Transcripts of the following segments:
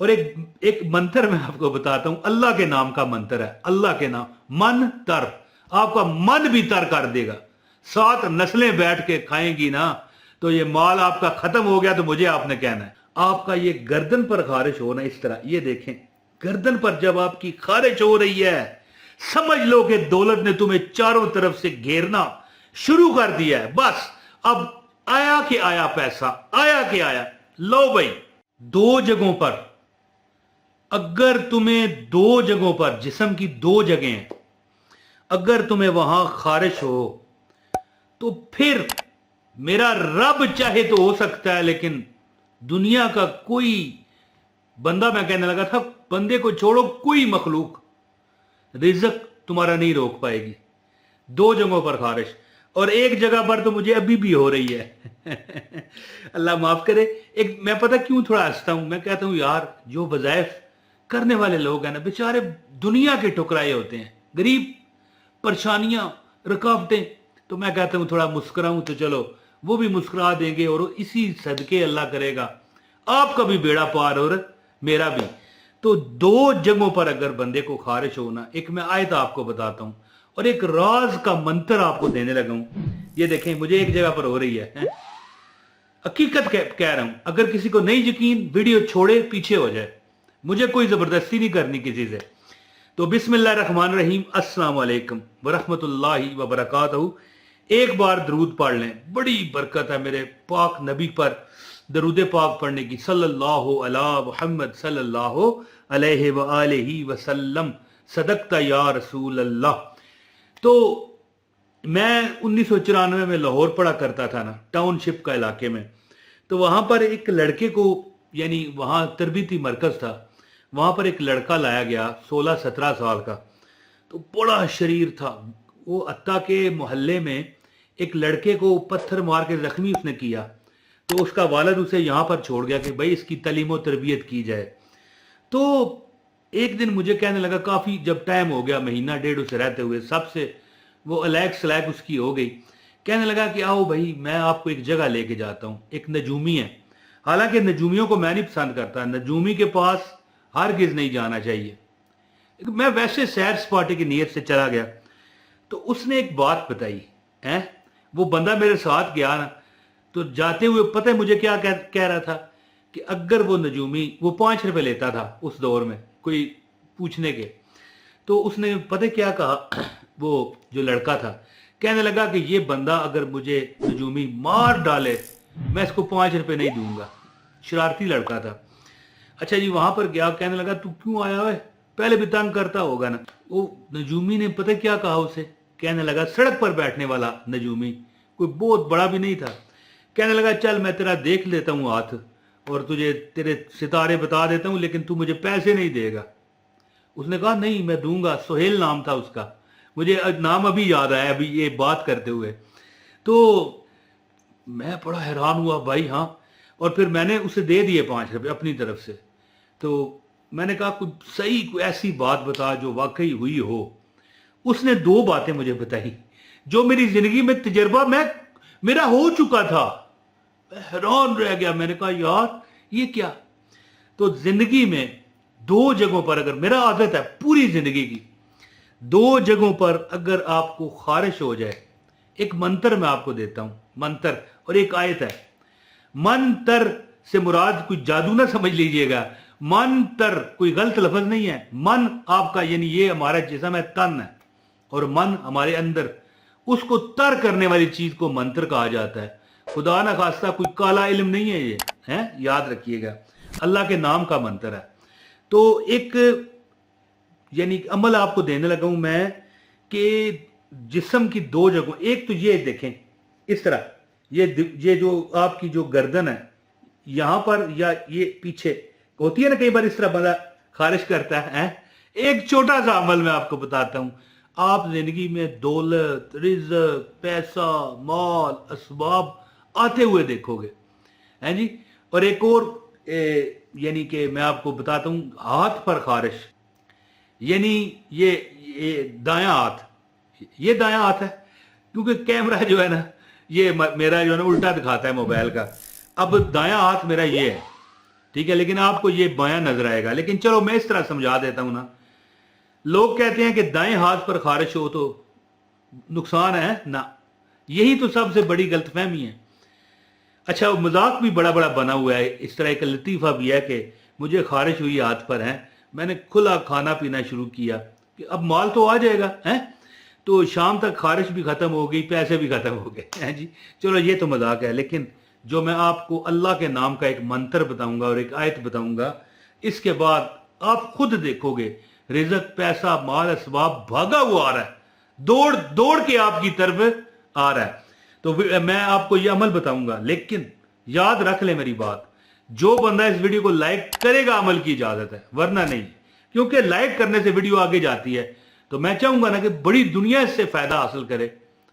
और एक एक मंत्र मैं आपको बताता हूं, अल्लाह के नाम का मंत्र है, अल्लाह के नाम, मन तर, आपका मन भी तर कर देगा। 7 नस्लें बैठ के खाएंगी ना, तो ये माल आपका खत्म हो गया तो मुझे आपने कहना है। आपका ये गर्दन पर खारिश होना इस तरह, ये देखें गर्दन पर जब आपकी खारिश हो रही है, समझ लो कि दौलत ने तुम्हें चारों तरफ से घेरना शुरू कर दिया है। बस अब आया कि आया पैसा, आया कि आया। लो भाई, 2 जगहों पर, अगर तुम्हें 2 जगहों पर, जिस्म की 2 जगह हैं, अगर तुम्हें वहां खारिश हो तो फिर मेरा रब चाहे तो हो सकता है, लेकिन दुनिया का कोई बंदा, मैं कहने लगा था बंदे को छोड़ो, कोई मखलूक रिज़्क तुम्हारा नहीं रोक पाएगी। 2 जगहों पर खारिश, और एक जगह पर तो मुझे अभी भी हो रही है। अल्लाह माफ करे। एक मैं पता क्यों थोड़ा हंसता हूं, मैं कहता हूं यार जो वज़ाइफ करने वाले लोग हैं ना, बेचारे दुनिया के ठुकराए होते हैं, गरीब, परेशानियां, रुकावटें, तो मैं कहता हूं थोड़ा मुस्कुराऊं तो चलो वो भी मुस्कुरा देंगे, और इसी सदके अल्लाह करेगा आपका भी बेड़ा पार और मेरा भी। तो 2 जगहों पर अगर बंदे को खारिश होना, एक मैं आयत आपको बताता हूं और एक राज का मंत्र आपको देने लगा हूं। ये देखें मुझे एक जगह पर हो रही है? हकीकत कह रहा हूं, अगर किसी को नहीं यकीन, वीडियो छोड़े पीछे हो जाए, मुझे कोई जबरदस्ती नहीं करनी किसी से। तो बिस्मिल्लाहिर्रहमानिर्रहीम, अस्सलाम वालेकुम वरहमतुल्लाहि वबरकातुहू। एक बार दरूद पढ़ लें, बड़ी बरकत है मेरे पाक नबी पर दरूद पाक पढ़ने की, सल्लल्लाहु अला मुहम्मद सल्लल्लाहु अलैहि व आलिहि वसल्लम, सदकता या रसूल अल्लाह। तो मैं 1994 में लाहौर पढ़ा करता था ना, टाउनशिप का इलाके में। तो वहां पर एक लड़के को, यानी वहां तरबीती मरकज था, वहां पर एक लड़का लाया गया 16-17 साल का, तो बड़ा शरीर था वो। अत्ता के मोहल्ले में एक लड़के को पत्थर मार के जख्मी उसने किया, तो उसका वालिद उसे यहाँ पर छोड़ गया कि भाई इसकी तालीम और तरबियत की जाए। तो एक दिन मुझे कहने लगा, काफ़ी जब टाइम हो गया, महीना डेढ़ उसे रहते हुए, सबसे वो अलैक सलैक उसकी हो गई, कहने लगा कि आओ भाई मैं आपको एक जगह लेके जाता हूँ, एक नजूमी है। हालांकि नजूमियों को मैं नहीं पसंद करता, नजूमी के पास हरगिज़ नहीं जाना चाहिए। मैं वैसे सैर सपाटे की नीयत से चला गया, तो उसने एक बात बताई है, वो बंदा मेरे साथ गया ना, तो जाते हुए पता है मुझे क्या कह रहा था कि अगर वो नजूमी, वो 5 रुपए लेता था उस दौर में कोई पूछने के, तो उसने पता क्या कहा, वो जो लड़का था कहने लगा कि ये बंदा अगर मुझे नजूमी मार डाले मैं इसको 5 रुपए नहीं दूंगा। शरारती लड़का था। अच्छा जी, वहां पर गया, कहने लगा तू क्यों आया है, पहले भी तंग करता होगा ना। वो नजूमी ने पता क्या कहा उसे, कहने लगा, सड़क पर बैठने वाला नजूमी, कोई बहुत बड़ा भी नहीं था, कहने लगा चल मैं तेरा देख लेता हूँ हाथ और तुझे तेरे सितारे बता देता हूँ, लेकिन तू मुझे पैसे नहीं देगा। उसने कहा नहीं मैं दूंगा। सुहेल नाम था उसका, मुझे नाम अभी याद आया अभी ये बात करते हुए। तो मैं बड़ा हैरान हुआ भाई, हाँ। और फिर मैंने उसे दे दिए 5 रुपए अपनी तरफ से। तो मैंने कहा कुछ सही कोई ऐसी बात बता जो वाकई हुई हो। उसने 2 बातें मुझे बताई जो मेरी जिंदगी में तजर्बा मेरा हो चुका था। मैं हैरान रह गया, मैंने कहा यार ये क्या। तो जिंदगी में 2 जगहों पर, अगर मेरा आदत है पूरी जिंदगी की, 2 जगहों पर अगर आपको खारिश हो जाए, एक मंत्र मैं आपको देता हूं, मंत्र और एक आयत है। मंत्र से मुराद कोई जादू ना समझ लीजिएगा, मंत्र कोई गलत लफ्ज नहीं है। मन आपका, यानी ये हमारा जिस्म है, तन है, और मन हमारे अंदर, उसको तर करने वाली चीज को मंत्र कहा जाता है। खुदा ना खास्ता कोई काला इल्म नहीं है ये, है, याद रखिएगा, अल्लाह के नाम का मंत्र है। तो एक यानी अमल आपको देने लगा हूं मैं कि जिस्म की 2 जगहों, एक तो ये देखें इस तरह, ये जो आपकी जो गर्दन है यहां पर, या ये पीछे होती है ना, कई बार इस तरह बंदा खारिश करता है। एक छोटा सा अमल मैं आपको बताता हूं, आप जिंदगी में दौलत, रिज़्क, पैसा, माल, असबाब आते हुए देखोगे, हैं जी। और एक और यानी कि मैं आपको बताता हूं, हाथ पर खारिश, यानी ये दायां हाथ, ये दायां हाथ है, क्योंकि कैमरा जो है ना, ये मेरा जो है ना उल्टा दिखाता है मोबाइल का। अब दायां हाथ मेरा ये है, ठीक है, लेकिन आपको ये बायां नजर आएगा। लेकिन चलो मैं इस तरह समझा देता हूं ना। लोग कहते हैं कि दाएं हाथ पर खारिश हो तो नुकसान है ना, यही तो सबसे बड़ी गलतफहमी है। अच्छा, मजाक भी बड़ा बड़ा बना हुआ है, इस तरह का लतीफा भी है कि मुझे खारिश हुई हाथ पर है, मैंने खुला खाना पीना शुरू किया कि अब माल तो आ जाएगा है, तो शाम तक खारिश भी खत्म हो गई, पैसे भी खत्म हो गए हैं जी। चलो ये तो मजाक है, लेकिन जो मैं आपको अल्लाह के नाम का एक मंत्र बताऊंगा और एक आयत बताऊंगा, इसके बाद आप खुद देखोगे रिजक, पैसा, माल, असबाब भागा हुआ आ रहा है, दौड़ दौड़ के आपकी तरफ आ रहा है। तो मैं आपको ये अमल बताऊंगा, लेकिन याद रख ले मेरी बात, जो बंदा इस वीडियो को लाइक करेगा अमल की इजाजत है, वरना नहीं, क्योंकि लाइक करने से वीडियो आगे जाती है। तो मैं चाहूंगा ना कि बड़ी दुनिया इससे फायदा हासिल करे,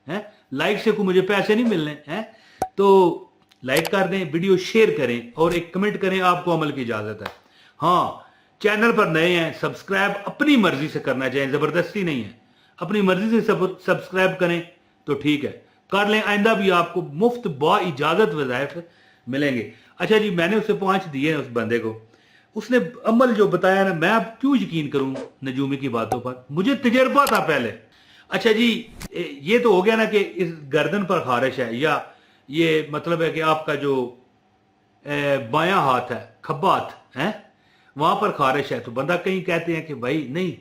हैं, लाइक से कोई मुझे पैसे नहीं मिलने हैं, तो लाइक कर दें, वीडियो शेयर करें और एक कमेंट करें, आपको अमल की इजाजत है। हाँ, चैनल पर नए हैं, सब्सक्राइब अपनी मर्जी से करना चाहिए, जबरदस्ती नहीं है, अपनी मर्जी से सब्सक्राइब करें तो ठीक है, कर लें, आइंदा भी आपको मुफ्त बा इजाजत वज़ाइफ मिलेंगे। अच्छा जी, मैंने उसे 5 दिए उस बंदे को, उसने अमल जो बताया ना, मैं अब क्यों यकीन करूं नजूमी की बातों पर, मुझे तजर्बा था पहले। अच्छा जी, ये तो हो गया ना कि इस गर्दन पर खारिश है, या ये मतलब है कि आपका जो बायां हाथ है, खब्बा हाथ है, वहां पर खारिश है। तो बंदा कहीं कहते हैं कि भाई नहीं,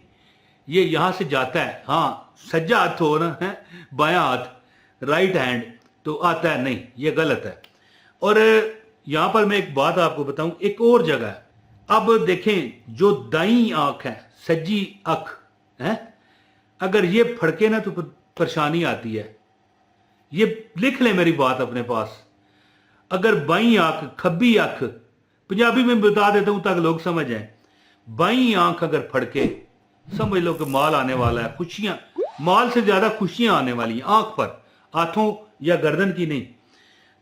ये यहां से जाता है, हाँ सज्जा हाथ हो ना है, बायां हाथ राइट हैंड तो आता है, नहीं ये गलत है। और यहां पर मैं एक बात आपको बताऊं, एक और जगह है। अब देखें, जो दाई आंख है, सज्जी आंख है, अगर ये फड़के ना तो परेशानी आती है, ये लिख ले मेरी बात अपने पास। अगर बाई आंख, खब्बी आंख, पंजाबी में बता देता हूं ताकि लोग समझ जाएं, बाई आंख अगर फड़के, समझ लो कि माल आने वाला है, खुशियां, माल से ज्यादा खुशियां आने वाली हैं आंख पर, हाथों या गर्दन की नहीं।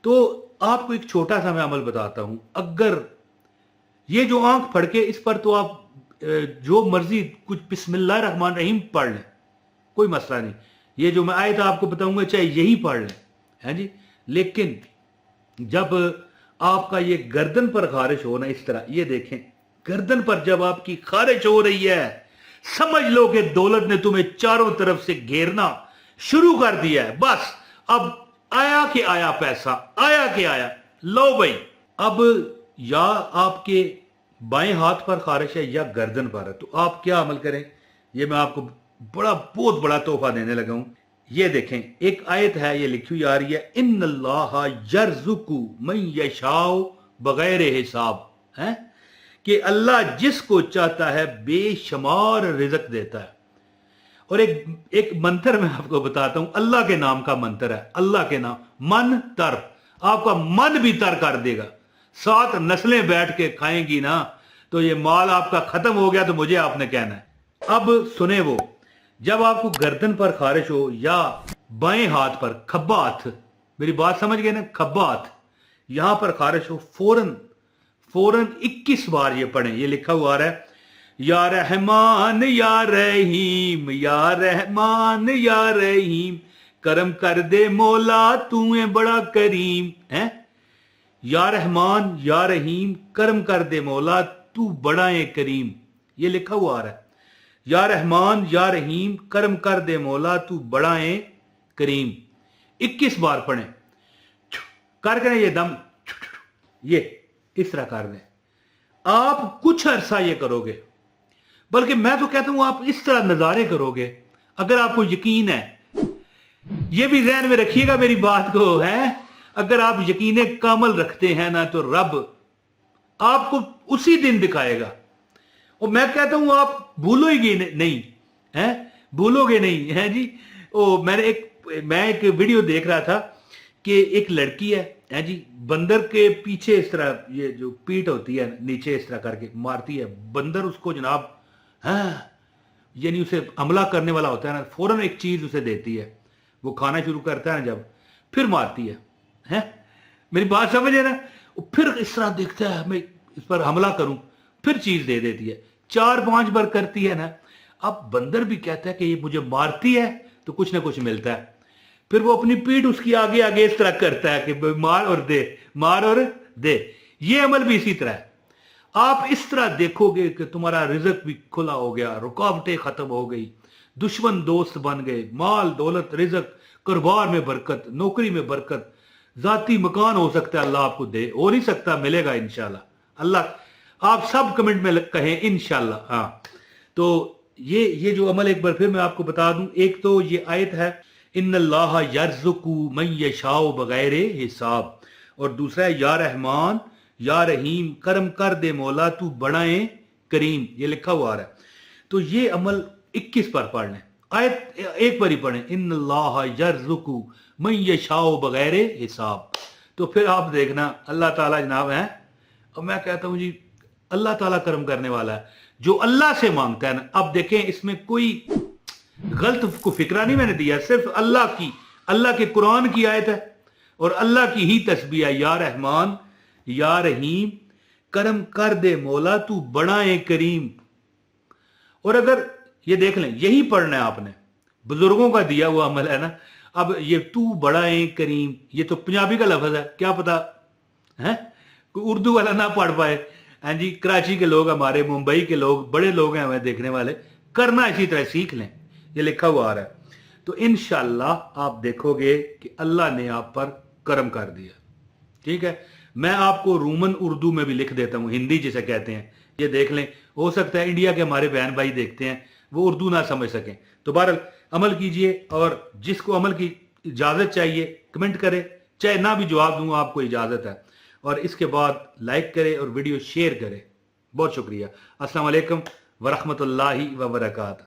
तो आपको एक छोटा सा मैं अमल बताता हूं, अगर ये जो आंख फड़के, इस पर तो आप जो मर्जी कुछ बिस्मिल्लाह रहमान रहीम पढ़ लें, कोई मसला नहीं, ये जो मैं आयत आपको बताऊंगा चाहे यही पढ़ लें, है जी। लेकिन जब आपका ये गर्दन पर खारिश हो ना, इस तरह ये देखें, गर्दन पर जब आपकी खारिश हो रही है, समझ लो कि दौलत ने तुम्हें चारों तरफ से घेरना शुरू कर दिया है। बस अब आया कि आया पैसा, आया कि आया, लो भाई। अब या आपके बाएं हाथ पर खारिश है या गर्दन पर है, तो आप क्या अमल करें, ये मैं आपको बहुत बड़ा तोहफा देने लगा हूं। ये देखें, एक आयत है, ये लिखी हुई आ रही है, इन्नल्लाह यर्ज़ुकु मन यशाओ बगैर हिसाब, है कि अल्लाह जिसको चाहता है बेशुमार रिज़्क देता है। और एक मंत्र मैं आपको बताता हूं, अल्लाह के नाम का मंत्र है, अल्लाह के नाम, मन तर, आपका मन भी तर कर देगा, 7 नस्लें बैठ के खाएंगी ना, तो ये माल आपका खत्म हो गया तो मुझे आपने कहना है। अब सुने, वो जब आपको गर्दन पर खारिश हो या बाएं हाथ पर, खब्बा हाथ, मेरी बात समझ गए ना, खब्बा हाथ, यहां पर खारिश हो, फौरन 21 बार ये पढ़ें। ये लिखा हुआ आ रहा है, या रहमान या रहीम, या रहमान या रहीम, करम कर दे मौला तू है बड़ा करीम, है, या रहमान या रहीम, करम कर दे मौला तू बड़ा है करीम। ये लिखा हुआ आ रहा है, या रहमान या रहीम, करम कर दे मौला तू बड़ा है करीम। 21 बार पढ़ें, कर करें ये दम, ये इस तरह कर दें। आप कुछ अरसा ये करोगे, बल्कि मैं तो कहता हूं आप इस तरह नजारे करोगे, अगर आपको यकीन है, ये भी ज़हन में रखिएगा मेरी बात को, है, अगर आप यकीन कामल रखते हैं ना, तो रब आपको उसी दिन दिखाएगा। और मैं कहता हूं आप भूलोगे नहीं, है, भूलोगे नहीं, है जी। मैं एक वीडियो देख रहा था कि एक लड़की है जी, बंदर के पीछे इस तरह, ये जो पीठ होती है नीचे इस तरह करके मारती है, बंदर उसको जनाब, हाँ, यानी उसे हमला करने वाला होता है ना, फौरन एक चीज उसे देती है, वो खाना शुरू करता है ना जब, फिर मारती है, मेरी बात समझे ना, फिर इस तरह देखता है मैं इस पर हमला करूं, फिर चीज दे देती है, 4-5 बार करती है ना। अब बंदर भी कहता है कि ये मुझे मारती है तो कुछ ना कुछ मिलता है, फिर वो अपनी पीठ उसकी आगे आगे इस तरह करता है कि मार और दे, मार और दे। ये अमल भी इसी तरह है। आप इस तरह देखोगे कि तुम्हारा रिज़्क भी खुला हो गया, रुकावटें खत्म हो गई, दुश्मन दोस्त बन गए, माल दौलत रिज़्क, कारोबार में बरकत, नौकरी में बरकत, जाती मकान हो सकता है अल्लाह आपको दे, हो नहीं सकता मिलेगा इंशाल्लाह। अल्लाह आप सब कमेंट में कहें इंशाल्लाह। हाँ, तो ये जो अमल एक बार फिर मैं आपको बता दूं। एक तो ये आयत है इन्नल्लाह यर्ज़ुकु मन यशाउ बगैर हिसाब, और दूसरा है या रहमान या रहीम करम कर दे मौला तू बनाए करीम, ये लिखा हुआ आ रहा है। तो ये अमल 21 बार पढ़ लें, आयत एक बार ही पढ़ें इन्नल्लाह यर्ज़ुकु मन यशाउ बगैर हिसाब। तो फिर आप देखना अल्लाह ताला जनाब है। और मैं कहता हूं जी अल्लाह ताला करम करने वाला है, जो अल्लाह से मांगता है ना। अब देखें इसमें कोई गलत को फिक्रा नहीं मैंने दिया, सिर्फ अल्लाह के कुरान की आयत है और अल्लाह की ही तस्बीह है, या रहमान या रहीम करम कर दे मौला तू बनाए करीम। और अगर ये देख लें यही पढ़ना है आपने, बुजुर्गों का दिया हुआ अमल है ना। अब ये तू बनाए करीम, ये तो पंजाबी का लफ्ज है, क्या पता है कोई उर्दू वाला ना पढ़ पाए। हाँ जी, कराची के लोग हमारे, मुंबई के लोग, बड़े लोग हैं हमें देखने वाले, करना इसी तरह सीख लें, ये लिखा हुआ आ रहा है। तो इंशाल्लाह आप देखोगे कि अल्लाह ने आप पर करम कर दिया। ठीक है, मैं आपको रोमन उर्दू में भी लिख देता हूं, हिंदी जिसे कहते हैं, ये देख लें। हो सकता है इंडिया के हमारे बहन भाई देखते हैं वो उर्दू ना समझ सकें। तो बहरहाल अमल कीजिए, और जिसको अमल की इजाजत चाहिए कमेंट करे, चाहे ना भी जवाब दूं आपको इजाजत है। और इसके बाद लाइक करें और वीडियो शेयर करें। बहुत शुक्रिया। अस्सलाम वालेकुम व रहमतुल्लाहि व बरकातहू।